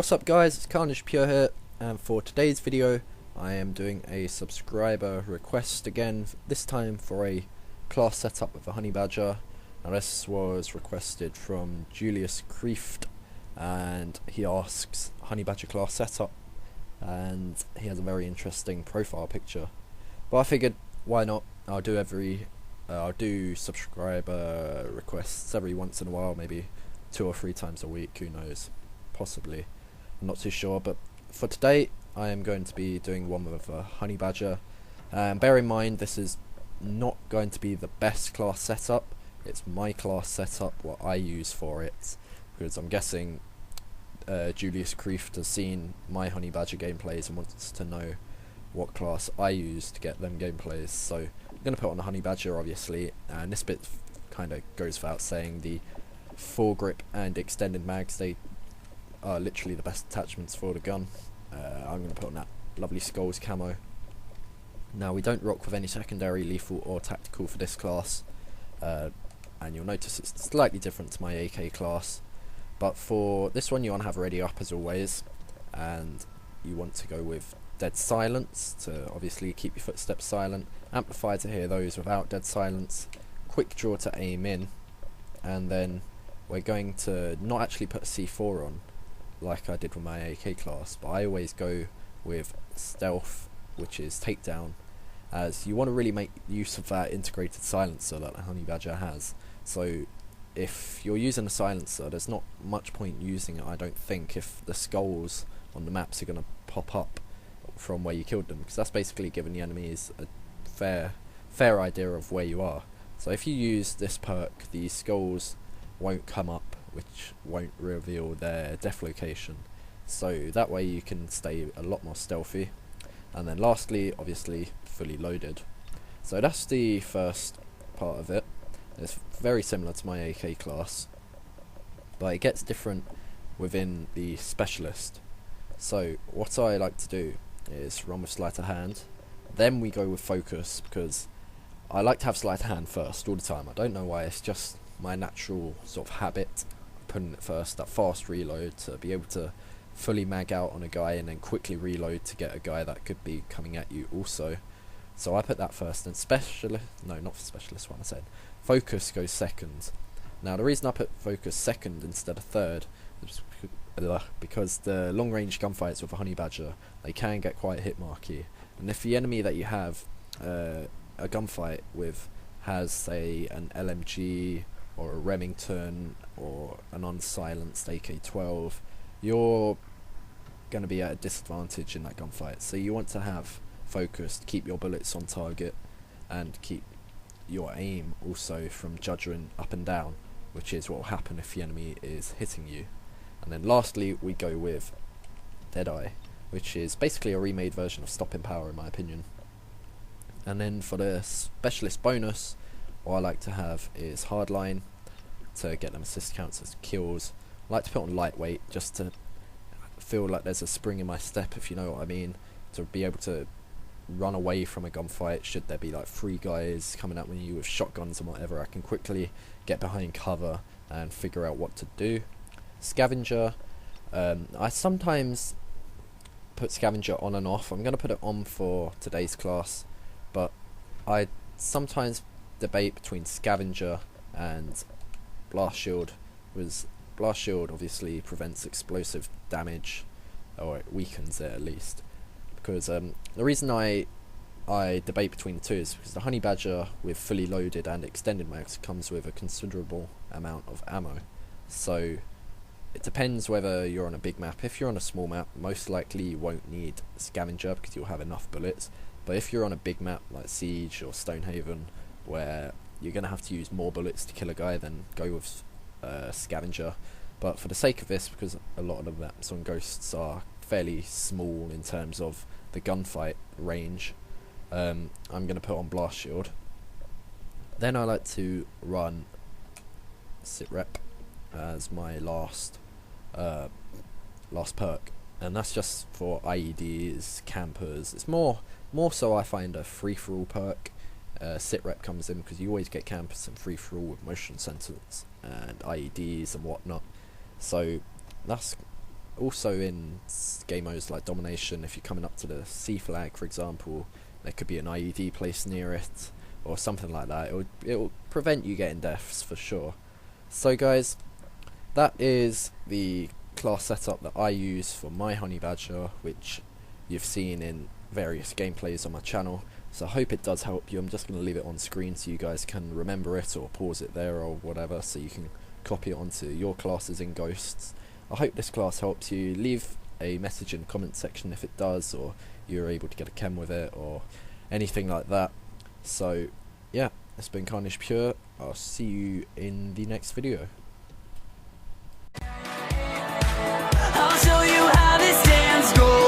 What's up guys, it's Carnage Pure here, and for today's video I am doing a subscriber request again, this time for a class setup with a Honeybadger. Now this was requested from Julius Kreeft, and he asks Honeybadger class setup, and he has a very interesting profile picture. But I figured, why not? I'll do subscriber requests every once in a while, maybe 2 or 3 times a week, who knows, possibly. I'm not too sure, but for today I am going to be doing one with a Honeybadger. Bear in mind, this is not going to be the best class setup. It's my class setup, what I use for it, because I'm guessing Julius Kreeft has seen my Honeybadger gameplays and wants to know what class I use to get them gameplays. So I'm going to put on the Honeybadger, obviously, and this bit kind of goes without saying. The foregrip and extended mags, they are literally the best attachments for the gun. I'm going to put on that lovely Skulls camo. Now, we don't rock with any secondary, lethal or tactical for this class, and you'll notice it's slightly different to my AK class, but for this one you want to have ready up as always, and you want to go with dead silence to obviously keep your footsteps silent, amplify to hear those without dead silence, quick draw to aim in, and then we're going to not actually put a C4 on like I did with my AK class, but I always go with stealth, which is takedown, as you want to really make use of that integrated silencer that the Honeybadger has. So if you're using a silencer, there's not much point using it, I don't think, if the skulls on the maps are going to pop up from where you killed them, because that's basically giving the enemies a fair idea of where you are. So if you use this perk, the skulls won't come up, which won't reveal their death location, so that way you can stay a lot more stealthy. And then lastly, obviously, fully loaded. So that's the first part of it. It's very similar to my AK class, but it gets different within the specialist. So what I like to do is run with sleight of hand, then we go with focus, because I like to have sleight of hand first all the time. I don't know why, it's just my natural sort of habit, putting it first, that fast reload to be able to fully mag out on a guy and then quickly reload to get a guy that could be coming at you also. So I put that first, and focus goes second. Now the reason I put focus second instead of third is because the long range gunfights with a Honeybadger, they can get quite hit marky, and if the enemy that you have a gunfight with has, say, an LMG or a Remington or an unsilenced AK-12, you're going to be at a disadvantage in that gunfight. So you want to have focused, keep your bullets on target, and keep your aim also from juddering up and down, which is what will happen if the enemy is hitting you. And then lastly we go with Deadeye, which is basically a remade version of Stopping Power in my opinion. And then for the specialist bonus, what I like to have is Hardline to get them assist counts as kills. I like to put on Lightweight just to feel like there's a spring in my step, if you know what I mean, to be able to run away from a gunfight should there be like 3 guys coming at me with shotguns and whatever. I can quickly get behind cover and figure out what to do. Scavenger, I sometimes put Scavenger on and off. I'm going to put it on for today's class, but I sometimes debate between Scavenger and Blast Shield. Blast Shield obviously prevents explosive damage, or it weakens it at least, because the reason I debate between the two is because the Honeybadger with fully loaded and extended mags comes with a considerable amount of ammo. So it depends whether you're on a big map. If you're on a small map, most likely you won't need Scavenger because you'll have enough bullets. But if you're on a big map like Siege or Stonehaven, where you're going to have to use more bullets to kill a guy, then go with Scavenger. But for the sake of this, because a lot of the maps on Ghosts are fairly small in terms of the gunfight range, I'm going to put on Blast Shield. Then I like to run Sitrep as my last perk, and that's just for IEDs, campers. It's more so I find a free-for-all perk. Sitrep comes in because you always get campers and free-for-all with motion sensors and IEDs and whatnot. So that's also in game modes like Domination, if you're coming up to the C flag, for example, there could be an IED placed near it, or something like that. It will prevent you getting deaths for sure. So guys, that is the class setup that I use for my Honeybadger, which you've seen in various gameplays on my channel. So I hope it does help you. I'm just going to leave it on screen so you guys can remember it, or pause it there or whatever, so you can copy it onto your classes in Ghosts. I hope this class helps you. Leave a message in the comment section if it does, or you're able to get a chem with it, or anything like that. So yeah, it's been Carnage Pure. I'll see you in the next video. I'll show you how this dance goes.